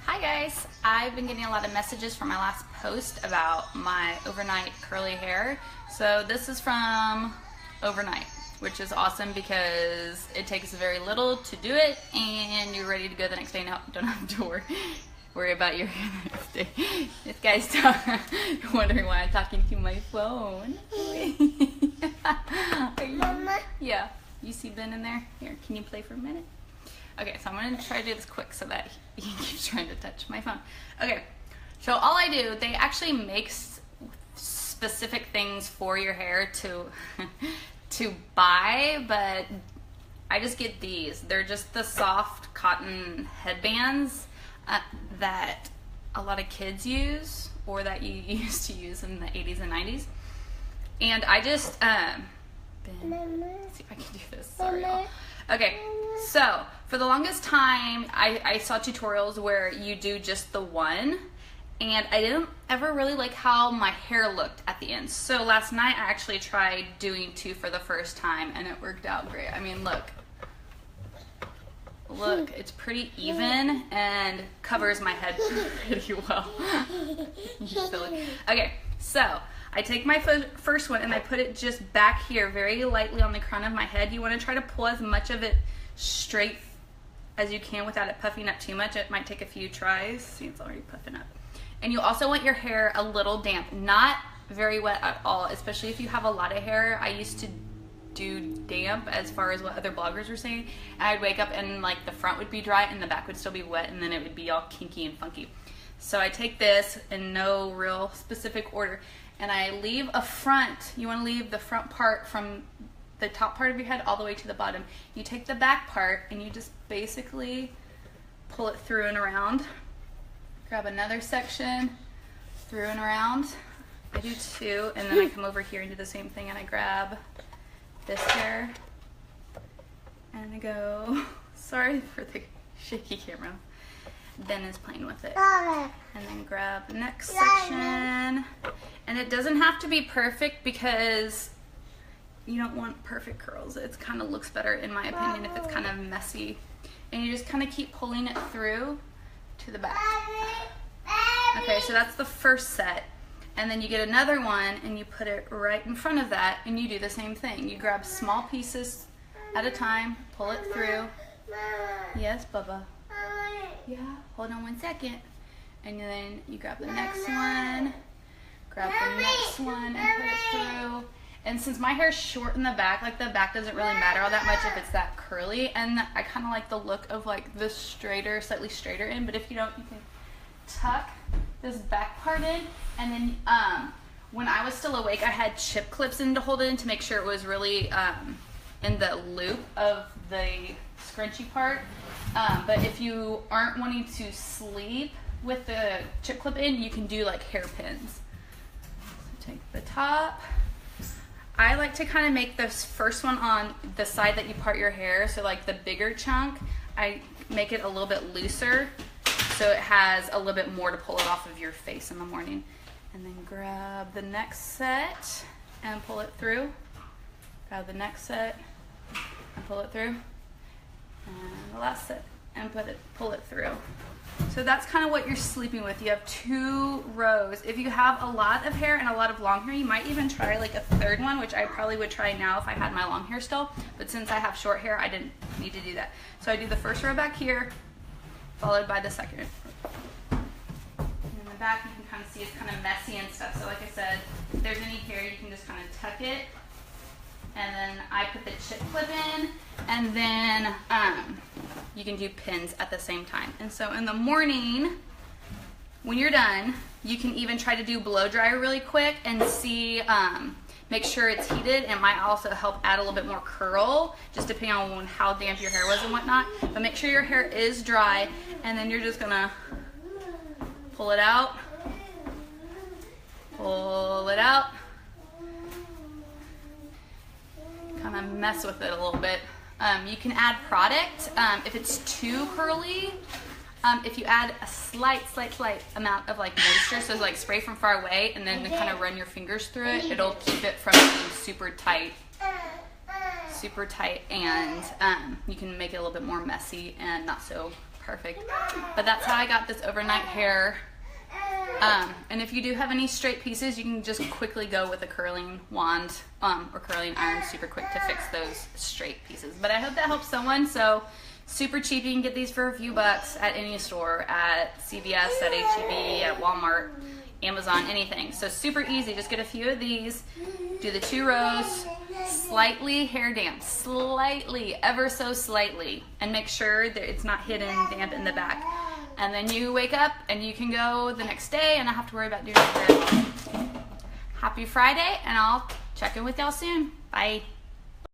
Hi guys, I've been getting a lot of messages from my last post about my overnight curly hair. So this is from overnight, which is awesome because it takes very little to do it and you're ready to go the next day. Now don't have to worry about your hair the next day. This guy's wondering why I'm talking to my phone. Mama? Yeah, you see Ben in there? Here, can you play for a minute? Okay, so I'm going to try to do this quick so that he keeps trying to touch my phone. Okay, so all I do, they actually make specific things for your hair to to buy, but I just get these. They're just the soft cotton headbands that a lot of kids use, or that you used to use in the 80s and 90s. And I just, let's see if I can do this, sorry y'all. Okay, so for the longest time, I saw tutorials where you do just the one, and I didn't ever really like how my hair looked at the end. So last night I actually tried doing two for the first time, and it worked out great. I mean, look, it's pretty even and covers my head pretty well. Okay, so I take my first one and I put it just back here very lightly on the crown of my head. You want to try to pull as much of it straight as you can without it puffing up too much. It might take a few tries. See, it's already puffing up. And you also want your hair a little damp, not very wet at all, especially if you have a lot of hair. I used to do damp as far as what other bloggers were saying. And I'd wake up and like the front would be dry and the back would still be wet, and then it would be all kinky and funky. So I take this in no real specific order, and I leave a front. You want to leave the front part from the top part of your head all the way to the bottom. You take the back part and you just basically pull it through and around. Grab another section, through and around. I do two, and then I come over here and do the same thing, and I grab this hair and I go, sorry for the shaky camera. Ben is playing with it. And then grab the next section. And it doesn't have to be perfect because you don't want perfect curls. It kind of looks better, in my opinion, if it's kind of messy. And you just kind of keep pulling it through to the back. Okay, so that's the first set. And then you get another one and you put it right in front of that, and you do the same thing. You grab small pieces at a time, pull it through. Yes, Bubba? Yeah, hold on 1 second. And then you grab the next one, grab the next one, and put it through. And since my hair's short in the back, like the back doesn't really matter all that much if it's that curly. And I kind of like the look of like the straighter, slightly straighter end. But if you don't, you can tuck this back part in. And then when I was still awake, I had chip clips in to hold it in to make sure it was really in the loop of the scrunchy part. But if you aren't wanting to sleep with the chip clip in, you can do like hairpins. So take the top. I like to kind of make this first one on the side that you part your hair, so like the bigger chunk, I make it a little bit looser so it has a little bit more to pull it off of your face in the morning. And then grab the next set and pull it through. Grab the next set and pull it through. And the last set and pull it through. So that's kind of what you're sleeping with. You have 2 rows. If you have a lot of hair and a lot of long hair, you might even try like a third one, which I probably would try now if I had my long hair still. But since I have short hair, I didn't need to do that. So I do the first row back here, followed by the second. And in the back, you can kind of see it's kind of messy and stuff. So like I said, if there's any hair, you can just kind of tuck it. And then I put the chip clip in, and then you can do pins at the same time. And so in the morning, when you're done, you can even try to do blow dryer really quick and see, make sure it's heated. It might also help add a little bit more curl, just depending on how damp your hair was and whatnot. But make sure your hair is dry, and then you're just gonna pull it out, pull it out, kind of mess with it a little bit. You can add product if it's too curly. If you add a slight amount of like moisture, so like spray from far away and then kind of run your fingers through it, it'll keep it from being super tight, and you can make it a little bit more messy and not so perfect. But that's how I got this overnight hair. And if you do have any straight pieces, you can just quickly go with a curling wand or curling iron super quick to fix those straight pieces. But I hope that helps someone. So super cheap. You can get these for a few bucks at any store, at CVS, at H-E-B, at Walmart, Amazon, anything. So super easy. Just get a few of these, do the 2 rows, slightly hair damp, slightly, ever so slightly, and make sure that it's not hidden damp in the back. And then you wake up and you can go the next day and not have to worry about doing it. Happy Friday, and I'll check in with y'all soon. Bye.